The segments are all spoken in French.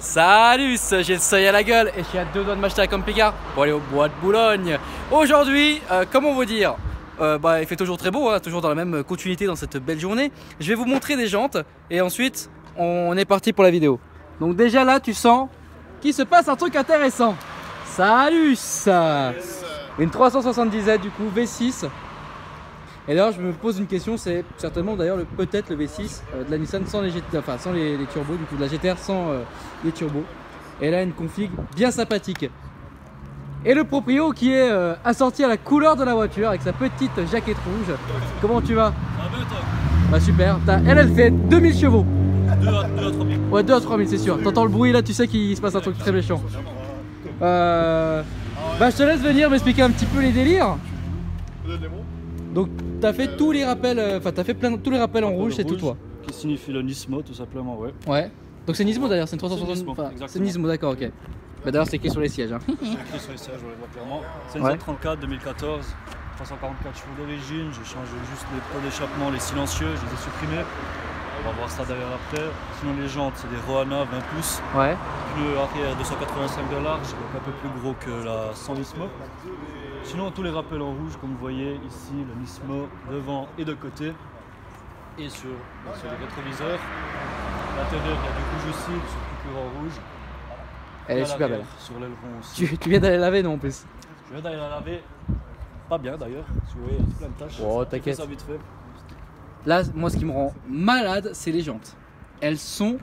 Salut, j'ai le seuil à la gueule et je suis à 2 doigts de m'acheter un camping-car pour aller au bois de Boulogne. Aujourd'hui, comment vous dire, il fait toujours très beau, hein, toujours dans la même continuité dans cette belle journée. Je vais vous montrer des jantes et ensuite on est parti pour la vidéo. Donc déjà là, tu sens qu'il se passe un truc intéressant. Salut ça. Une 370Z du coup, V6. Et d'ailleurs je me pose une question, c'est certainement d'ailleurs peut-être le V6 de la Nissan sans les turbos, du coup de la GTR sans les turbos. Et là une config bien sympathique. Et le proprio qui est assorti à la couleur de la voiture avec sa petite jaquette rouge. Comment tu vas? Bah super, elle fait 2000 chevaux. 2 à 3000. Ouais, 2 à 3000 c'est sûr. T'entends le bruit là, tu sais qu'il se passe un truc très méchant. Bah je te laisse venir m'expliquer un petit peu les délires. Donc t'as fait tous les rappels, t'as fait tous les rappels en rouge, c'est tout toi. Qui signifie le Nismo tout simplement, ouais. Ouais. Donc c'est Nismo d'ailleurs, c'est une 360. C'est Nismo, d'accord, ok. Bah d'ailleurs c'est écrit sur les sièges. Hein. C'est écrit sur les sièges, on les voit clairement. C'est une Z34 2014, 344 chevaux d'origine. J'ai changé juste les pots d'échappement, les silencieux, je les ai supprimés. On va voir ça derrière après. Sinon les jantes c'est des Rohana 20 pouces. Ouais. Pneu arrière 285 de large, donc un peu plus gros que la 100 Nismo. Sinon tous les rappels en rouge comme vous voyez ici, le Nismo devant et de côté. Et sur les rétroviseurs. À l'intérieur il y a du rouge aussi, sur le plus en rouge. Elle est super belle. Sur l'aileron aussi. Tu viens d'aller laver non en plus? Je viens d'aller la laver. Pas bien d'ailleurs, si vous voyez, il y a plein de taches. Oh t'inquiète. Ça vite fait. Là, moi ce qui me rend malade, c'est les jantes. Elles sont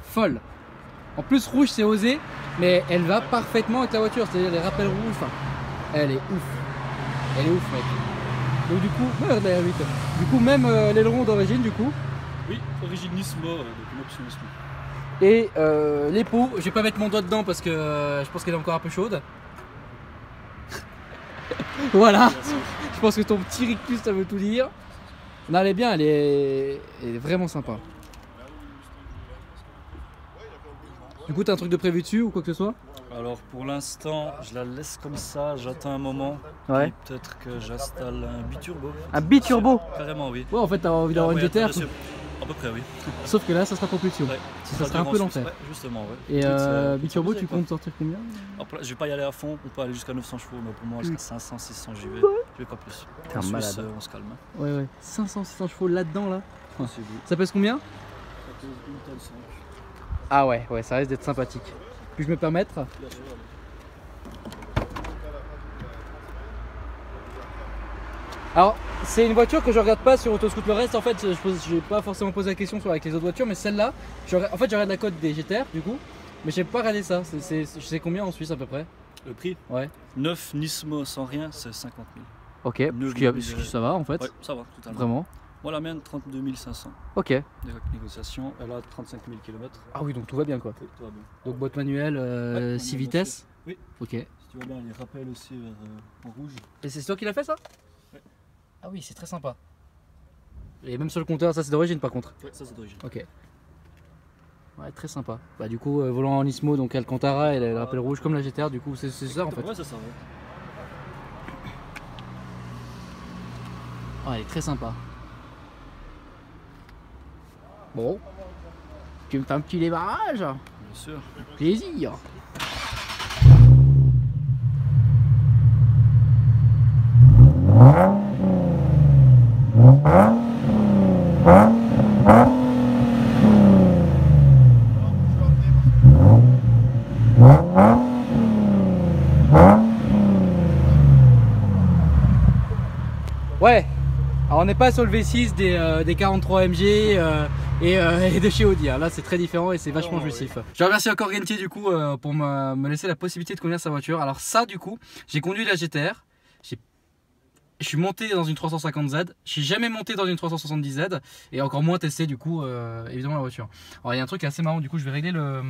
folles. En plus rouge c'est osé, mais elle va parfaitement avec la voiture. C'est-à-dire les rappels rouges, elle est ouf. Elle est ouf mec. Donc du coup, derrière 8. Du coup même l'aileron d'origine du coup. Oui, origine Nismo, donc une option Nismo. Et les pots, je vais pas mettre mon doigt dedans parce que je pense qu'elle est encore un peu chaude. Voilà. Je pense que ton petit rictus ça veut tout dire. Non, elle est bien, elle est vraiment sympa. Du coup, t'as un truc de prévu dessus ou quoi que ce soit? Alors pour l'instant, je la laisse comme ça, j'attends un moment. Ouais. Peut-être que j'installe un biturbo. Un biturbo? Carrément, oui. Ouais, en fait, t'as envie d'avoir une GTR. À peu près, oui. Sauf que là, ça sera propulsion. Ouais. Ça sera un peu l'enfer. Ouais, justement, ouais. Et biturbo, tu comptes sortir combien? Alors, je vais pas y aller à fond, on peut aller jusqu'à 900 chevaux, mais pour moi, jusqu'à 500, 600, j'y vais. Je vais pas plus. T'es un malade. On se calme. Ouais. 500, 600 chevaux là-dedans, là. C'est bon. Ça pèse combien? Ça pèse 1 tonne 5. Ah ouais, ça risque d'être sympathique. Puis-je me permettre? Bien sûr. Alors, c'est une voiture que je regarde pas sur Autoscout le reste. En fait, je vais pas forcément poser la question avec les autres voitures, mais celle-là, en fait, je regarde la cote des GTR du coup, mais j'ai pas regardé ça. Je sais combien en Suisse à peu près? Le prix? Ouais. 9 Nismo sans rien, c'est 50 000. Ok, ça va en fait. Ouais, ça va, totalement. Vraiment? Moi, la mienne, 32 500. Ok. Des négociations, elle a 35 000 km. Ah oui, donc tout va bien quoi. Oui, tout va bien. Donc boîte manuelle, 6 vitesses? Oui. Ok. Si tu vois bien, les rappels aussi en rouge. Et c'est toi qui l'as fait ça? Ouais. Ah oui, c'est très sympa. Et même sur le compteur, ça c'est d'origine par contre? Ouais, ça c'est d'origine. Ok. Ouais, très sympa. Bah du coup, volant en Nismo, donc Alcantara et le rappel rouge comme la GTR, du coup c'est ça en fait. Ouais, c'est ça, ouais. Oh, elle est très sympa. Bon. Tu me fais un petit démarrage? Bien sûr. Plaisir. Ouais, alors on n'est pas sur le V6 des 43 MG et de chez Audi, hein. Là c'est très différent et c'est vachement jouissif. Je remercie encore Gentier du coup pour me laisser la possibilité de conduire sa voiture. Alors ça du coup, j'ai conduit la GTR, je suis monté dans une 350Z, je suis jamais monté dans une 370Z et encore moins testé du coup évidemment la voiture. Alors il y a un truc assez marrant, du coup je vais régler le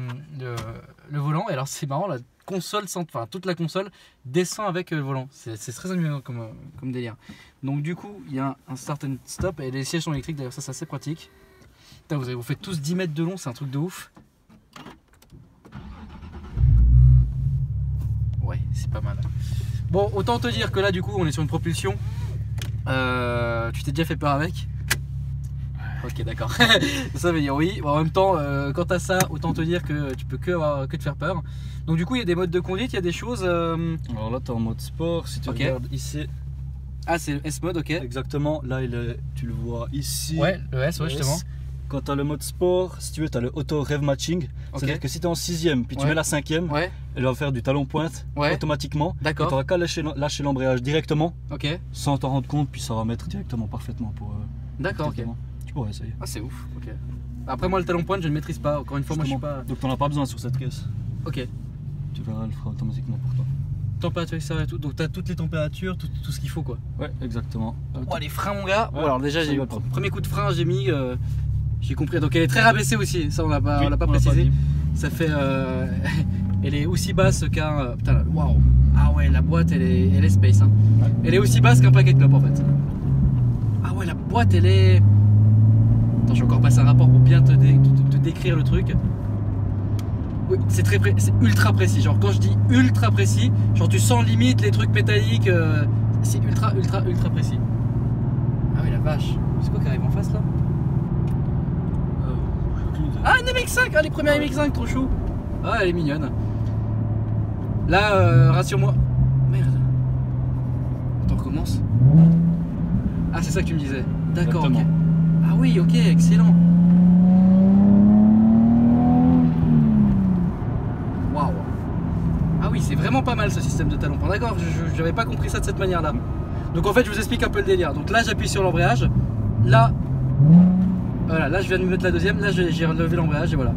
volant et alors c'est marrant, la console, toute la console descend avec le volant, c'est très amusant comme délire. Donc du coup il y a un start and stop et les sièges sont électriques d'ailleurs, ça c'est assez pratique. Putain, vous faites tous 10 mètres de long, c'est un truc de ouf. Ouais, c'est pas mal. Bon, autant te dire que là du coup on est sur une propulsion. Tu t'es déjà fait peur avec? Ok, d'accord. Ça veut dire oui. Bon, en même temps, quant à ça, autant te dire que tu peux que te faire peur. Donc du coup, il y a des modes de conduite, il y a des choses. Alors là, tu es en mode sport. Si tu regardes ici. Ah, c'est le S-mode, ok. Exactement. Là, tu le vois ici. Ouais, le S, ouais, justement. Quand tu as le mode sport, si tu veux, tu as le auto rev matching. C'est-à-dire que si tu es en 6ème, puis tu mets la 5ème, elle va faire du talon pointe automatiquement. D'accord. Tu n'auras qu'à lâcher l'embrayage directement, sans t'en rendre compte, puis ça va mettre directement parfaitement pour. D'accord, ok. Tu pourrais essayer. Ah, c'est ouf, ok. Après, moi, le talon pointe, je ne maîtrise pas. Encore une fois, justement. Moi, je suis pas. Donc, tu n'en as pas besoin sur cette caisse. Ok. Tu verras, elle fera automatiquement pour toi. Température extérieure et tout. Donc, tu as toutes les températures, tout ce qu'il faut, quoi. Ouais, exactement. Oh, les freins, mon gars. Ouais, alors, déjà, j'ai eu le premier coup de frein, j'ai mis. J'ai compris. Donc, elle est très rabaissée aussi. Ça, on l'a pas précisé. Ça fait. Elle est aussi basse qu'un. Putain, waouh! Ah ouais, la boîte, elle est space. Hein. Ouais. Elle est aussi basse qu'un paquet de clopes en fait. Ah ouais, la boîte, elle est. Attends, je vais encore passer un rapport pour bien te décrire le truc. Oui, c'est ultra précis. Genre, quand je dis ultra précis, genre tu sens limite les trucs métalliques. C'est ultra précis. Ah oui, la vache. C'est quoi qui arrive en face là? Ah, une MX5! Ah, les premières MX5, trop chou! Ah, elle est mignonne. Là, rassure-moi. Merde. Attends, on recommence. Ah, c'est ça que tu me disais. D'accord, ok. Ah oui, ok, excellent. Waouh. Ah oui, c'est vraiment pas mal ce système de talon. D'accord, je n'avais pas compris ça de cette manière-là. Donc en fait, je vous explique un peu le délire. Donc là, j'appuie sur l'embrayage. Là, voilà, là je viens de me mettre la deuxième. Là, j'ai relevé l'embrayage et voilà.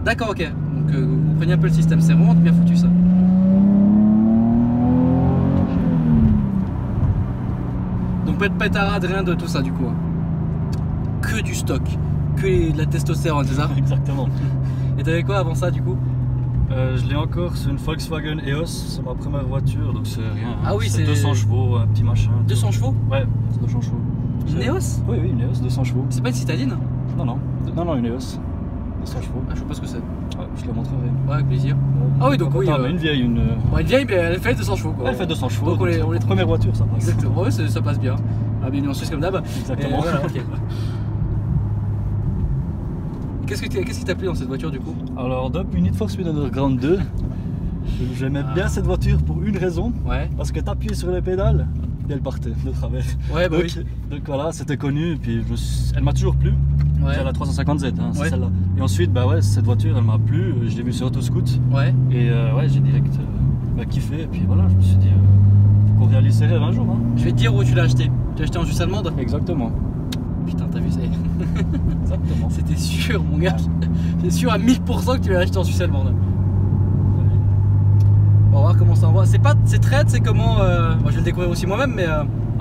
D'accord, ok. Donc vous comprenez un peu le système. C'est vraiment bien foutu ça. Donc pas de pétarade, rien de tout ça du coup. Que du stock, que de la testostérone, c'est ça? Exactement. Et t'avais quoi avant ça du coup? Je l'ai encore, c'est une Volkswagen EOS, c'est ma première voiture, donc c'est rien. Ah oui, c'est 200 chevaux, un petit machin. 200 chevaux? Ouais, c'est 200 chevaux. Une EOS? Oui, une EOS, 200 chevaux. C'est pas une citadine? Non, une EOS. 200 chevaux. Ah, je sais pas ce que c'est. Ouais, je te la montrerai. Ouais, avec plaisir. Ah oui, donc oui. Mais une vieille, une vieille, mais elle fait 200 chevaux quoi. Elle fait 200 chevaux. Donc on les première voiture, ça passe. Exactement, ouais, ça passe bien. Ah, bienvenue en Suisse comme d'hab. Exactement. Voilà, ok. Qu'est-ce qui t'a plu dans cette voiture du coup? Alors, depuis Need for Speed Underground 2, j'aimais bien cette voiture pour une raison. Ouais. Parce que t'appuyais sur les pédales et elle partait de travers. Ouais, bah donc voilà, c'était connu. Et puis elle m'a toujours plu. Ouais. C'est la 350Z, hein, c'est celle-là. Et ensuite, bah ouais, cette voiture, elle m'a plu. Je l'ai vue sur Autoscoot. Ouais. Et ouais, j'ai direct kiffé. Et puis voilà, je me suis dit, faut qu'on réalise ses rêves un jour. Hein. Je vais te dire où tu l'as acheté. Tu l'as acheté en Suisse allemande? Exactement. Putain, t'as vu ça? Exactement. C'était sûr, mon gars. C'est sûr à 1000% que tu l'as acheté en Suisse allemande. On va voir comment ça envoie. C'est traite, c'est comment. Moi, je vais le découvrir aussi moi-même, mais.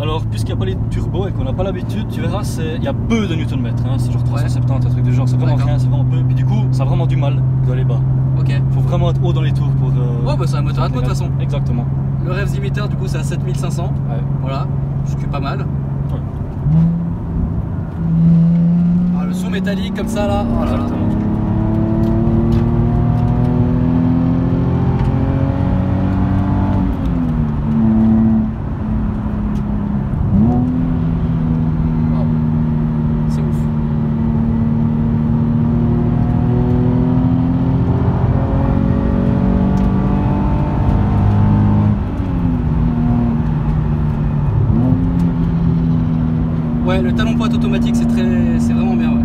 Alors, puisqu'il n'y a pas les turbos et qu'on n'a pas l'habitude, tu verras, il y a peu de newton-mètres. Hein. C'est genre 370, un truc du genre. C'est vraiment rien, c'est vraiment peu. Puis du coup, ça a vraiment du mal d'aller bas. Ok. Faut vraiment être haut dans les tours pour. Ouais, bah c'est un moteur à de toute façon. Exactement. Le revs limiter, du coup, c'est à 7500. Ouais. Voilà, ce qui est pas mal. Ouais. Ah, le son métallique comme ça là. Oh là là. Ouais, le talon pointe automatique, c'est vraiment bien, ouais.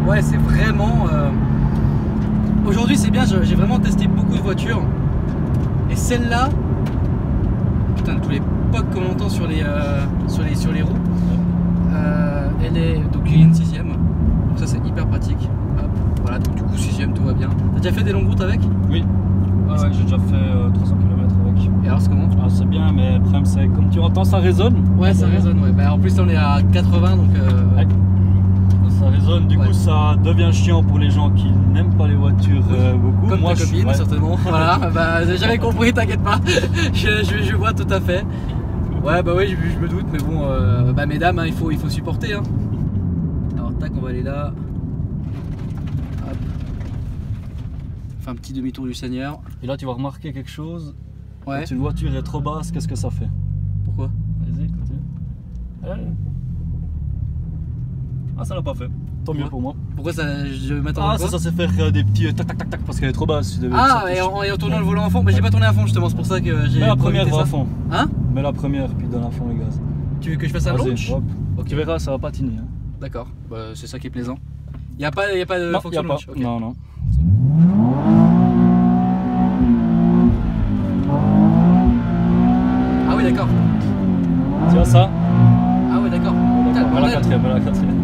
Ouais, c'est vraiment. Aujourd'hui, c'est bien. J'ai vraiment testé beaucoup de voitures, et celle-là, putain, tous les pocs qu'on entend sur les roues, elle est donc il y a une 6ème, donc ça c'est hyper pratique. Hop, voilà, donc du coup 6ème, tout va bien. T'as déjà fait des longues routes avec? Oui. Ah ouais, j'ai déjà fait 300 km avec. Et alors c'est comment? Ah, c'est bien, mais le problème c'est comme tu entends, ça résonne. Ouais, ça résonne, ouais. Bah, en plus on est à 80 donc. Ouais. Ça résonne, du coup ça devient chiant pour les gens qui n'aiment pas les voitures beaucoup. Comme moi, ta copine, certainement. Voilà, bah j'avais compris, t'inquiète pas. je vois tout à fait. Ouais, bah oui, je me doute, mais bon, bah mesdames, hein, il faut supporter. Hein. Alors tac, on va aller là. Hop. Fait un petit demi-tour du Seigneur. Et là tu vas remarquer quelque chose. Ouais. Quand une voiture est trop basse, qu'est-ce que ça fait? Ah, ça l'a pas fait. Tant mieux pour moi. Pourquoi ça, je m'attends Ah, ça c'est faire des petits tac tac tac parce qu'elle est trop basse. Ah, et en tournant le volant à fond. Bah, j'ai pas tourné à fond justement, c'est pour ça que j'ai. Mets la première va à fond. Hein? Mets la première, puis donne à fond les gaz. Tu veux que je fasse un launch? Hop. Ok. Tu verras, ça va patiner. Hein. D'accord, bah, c'est ça qui est plaisant. Y a pas de Non, fonction y a pas. launch. Okay. Non, non. Ah oui, d'accord. Tu vois ça? Ah oui, d'accord. Mets la quatrième, mets la quatrième.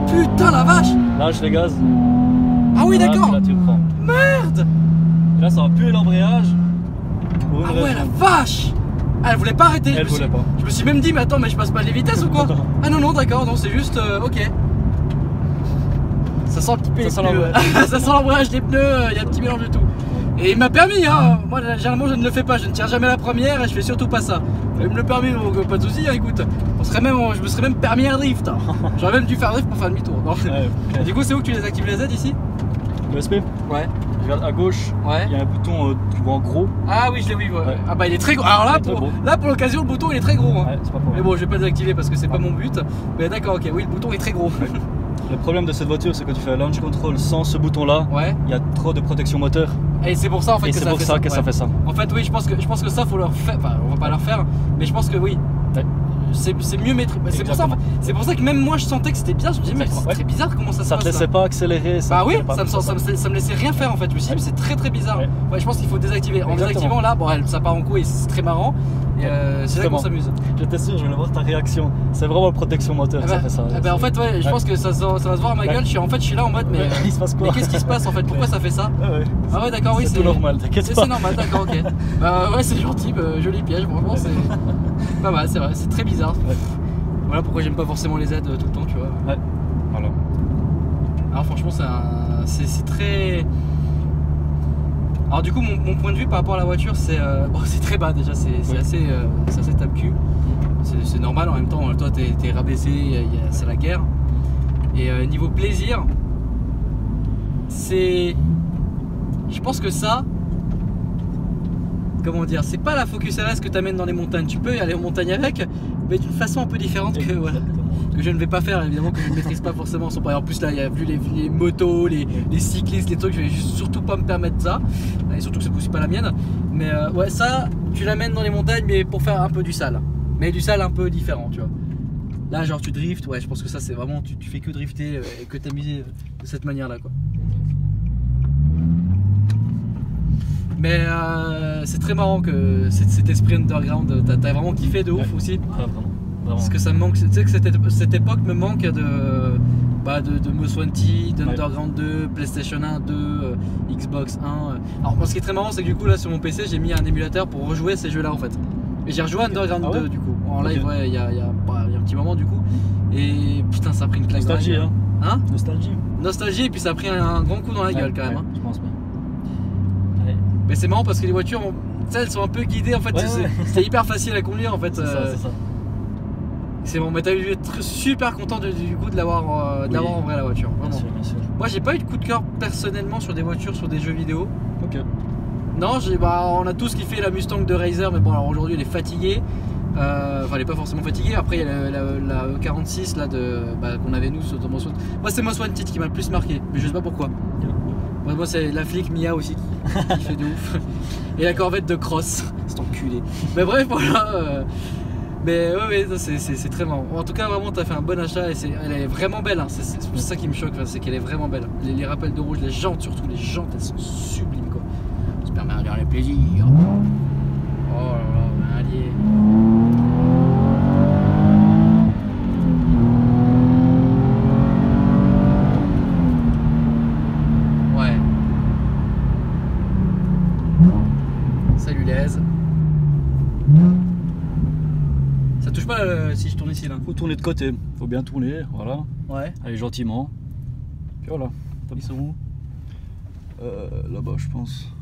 Putain la vache! Lâche les gaz. Ah oui, d'accord! Là, tu reprends. Merde! Et là, ça va puer l'embrayage. Ah ouais, la vache! Ah, elle voulait pas arrêter. Elle voulait pas. Je me suis même dit, mais attends, mais je passe pas les vitesses ou quoi? Ah non, non, d'accord, non, c'est juste. Ok. Ça sent un petit peu. Ça les sent pneus. Ça sent l'embrayage des pneus, il y a un petit mélange de tout. Et il m'a permis, hein. Moi, généralement, je ne le fais pas. Je ne tire jamais la première et je fais surtout pas ça. Il me le permis, donc pas de soucis, hein, écoute. Je me serais même permis un drift. Hein. J'aurais même dû faire drift pour faire demi-tour. Ouais, okay. Du coup, c'est où que tu les actives les aides ici? Le SP? Ouais. Regarde à gauche, ouais. Il y a un bouton tu vois en gros. Ah oui, je l'ai vu. Ouais. Ah bah il est très gros. Alors là, pour l'occasion, le bouton il est très gros. Hein. Ouais, c'est pas pour mais bon, je vais pas désactiver parce que c'est pas mon but. Mais d'accord, ok, oui, le bouton est très gros. Ouais. Le problème de cette voiture, c'est que tu fais un launch control sans ce bouton-là. Ouais. Il y a trop de protection moteur. Et c'est pour ça en fait et que ça fait ça. que ça fait ça. En fait, oui, je pense que ça faut leur faire. Enfin, on va pas leur faire, mais je pense que oui. Ouais. C'est mieux maîtrisé. C'est pour ça que même moi je sentais que c'était bizarre. Je me disais, mais c'est très bizarre comment ça se passe. Ça te laissait pas accélérer. Bah oui, ça me laissait rien faire en fait. Je me suis dit, c'est très bizarre. Ouais. Ouais, je pense qu'il faut désactiver. En désactivant là, bon, ça part en couille et c'est très marrant. Et c'est là qu'on s'amuse. J'étais sûr, je voulais voir ta réaction. C'est vraiment la protection moteur que ça fait ça. En fait, ouais, je pense que ça va se voir à ma gueule. Je suis là en mode, mais il se passe quoi? Mais qu'est-ce qui se passe en fait? Pourquoi ça fait ça? Ah ouais, d'accord, oui, c'est tout normal, t'inquiète pas. C'est normal, d'accord, ok. Bah ouais, c'est gentil, joli piège, vraiment, c'est pas mal, c'est vrai, c'est très bizarre. Ouais. Voilà pourquoi j'aime pas forcément les aides tout le temps, tu vois. Ouais, voilà. Alors franchement, c'est très... Alors du coup, mon point de vue par rapport à la voiture, c'est très bas déjà, c'est assez tape-cul. C'est normal, en même temps, toi t'es rabaissé, c'est la guerre. Et niveau plaisir, c'est... Je pense que ça... Comment dire, c'est pas la Focus RS que t'amènes dans les montagnes. Tu peux y aller en montagne avec, mais d'une façon un peu différente que je ne vais pas faire, évidemment, que je ne maîtrise pas forcément son pareil. En plus là, il y a vu les motos, les cyclistes, les trucs, je vais surtout pas me permettre ça. Et surtout que c'est aussi pas la mienne. Mais ouais, ça, tu l'amènes dans les montagnes, mais pour faire un peu du sale. Mais du sale un peu différent, tu vois. Là, genre tu driftes, ouais, je pense que ça c'est vraiment, tu fais que drifter et que t'amuser de cette manière-là, quoi. Mais c'est très marrant que cet esprit underground, t'as vraiment kiffé de ouf aussi. Ah, vraiment. Parce que ça me manque, tu sais que cette époque me manque de Most Wanted, d'Underground 2, PlayStation 1, 2, Xbox 1. Alors moi ce qui est très marrant c'est que du coup là sur mon PC j'ai mis un émulateur pour rejouer ces jeux là en fait. Et j'ai rejoué Underground 2 du coup, en live ouais, il y a un petit moment du coup. Et putain ça a pris une claque. Nostalgie hein. Nostalgie et puis ça a pris un grand coup dans la gueule quand même. Je pense bien. Mais c'est marrant parce que les voitures, elles sont un peu guidées en fait, c'est hyper facile à conduire en fait. C'est ça. C'est bon, mais t'as dû être super content du coup de l'avoir en vrai la voiture. Vraiment. Bien sûr. Moi j'ai pas eu de coup de cœur personnellement sur des voitures, sur des jeux vidéo. Ok. Non, on a tous kiffé la Mustang de Razer, mais bon alors aujourd'hui elle est fatiguée. Enfin elle est pas forcément fatiguée. Après il y a la E46 là qu'on avait nous sur Most Wanted. Moi c'est Most Wanted qui m'a le plus marqué, mais je sais pas pourquoi. Moi c'est la flic Mia aussi qui fait de ouf. Et la Corvette de Cross, c'est enculé. Mais bref voilà. Mais ouais, c'est très marrant. En tout cas vraiment t'as fait un bon achat et elle est vraiment belle. Hein. C'est ça qui me choque, c'est qu'elle est vraiment belle. Les rappels de rouge, les jantes surtout, les jantes elles sont sublimes quoi. Ça permet de faire les plaisirs. Oh là là, un allié. Salut les. Ça touche pas si je tourne ici là? Faut tourner de côté, faut bien tourner, voilà. Ouais. Allez gentiment. Puis voilà. Ils sont où? Là-bas je pense.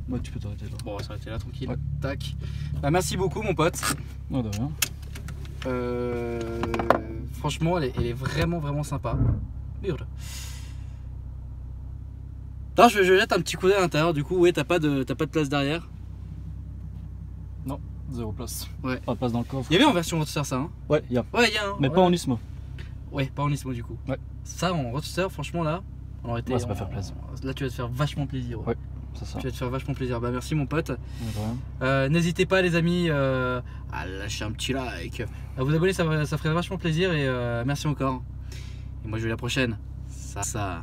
Ouais, tu peux t'arrêter là. Bon on va s'arrêter là tranquille. Ouais. Tac. Bah merci beaucoup mon pote. Non de rien. Franchement elle est vraiment sympa. Merde. Attends, je jette un petit coup d'œil à l'intérieur du coup. Ouais, t'as pas de place derrière? Non. 0 place. Ouais. Pas de place dans le coffre. Il y avait en version roadster ça, hein? Ouais, il y a. Ouais, il y a. Hein, Mais ouais. pas en Nismo. Ouais, pas en Nismo du coup. Ouais. Ça, en roadster, franchement, là, on aurait été. Ouais, ça va faire plaisir. Là, tu vas te faire vachement plaisir. Ouais, c'est ça. Tu vas te faire vachement plaisir. Bah, merci, mon pote. Ouais, vraiment. N'hésitez pas, les amis, à lâcher un petit like, à vous abonner, ça ferait vachement plaisir. Et merci encore. Et moi, je vous dis à la prochaine. Ça.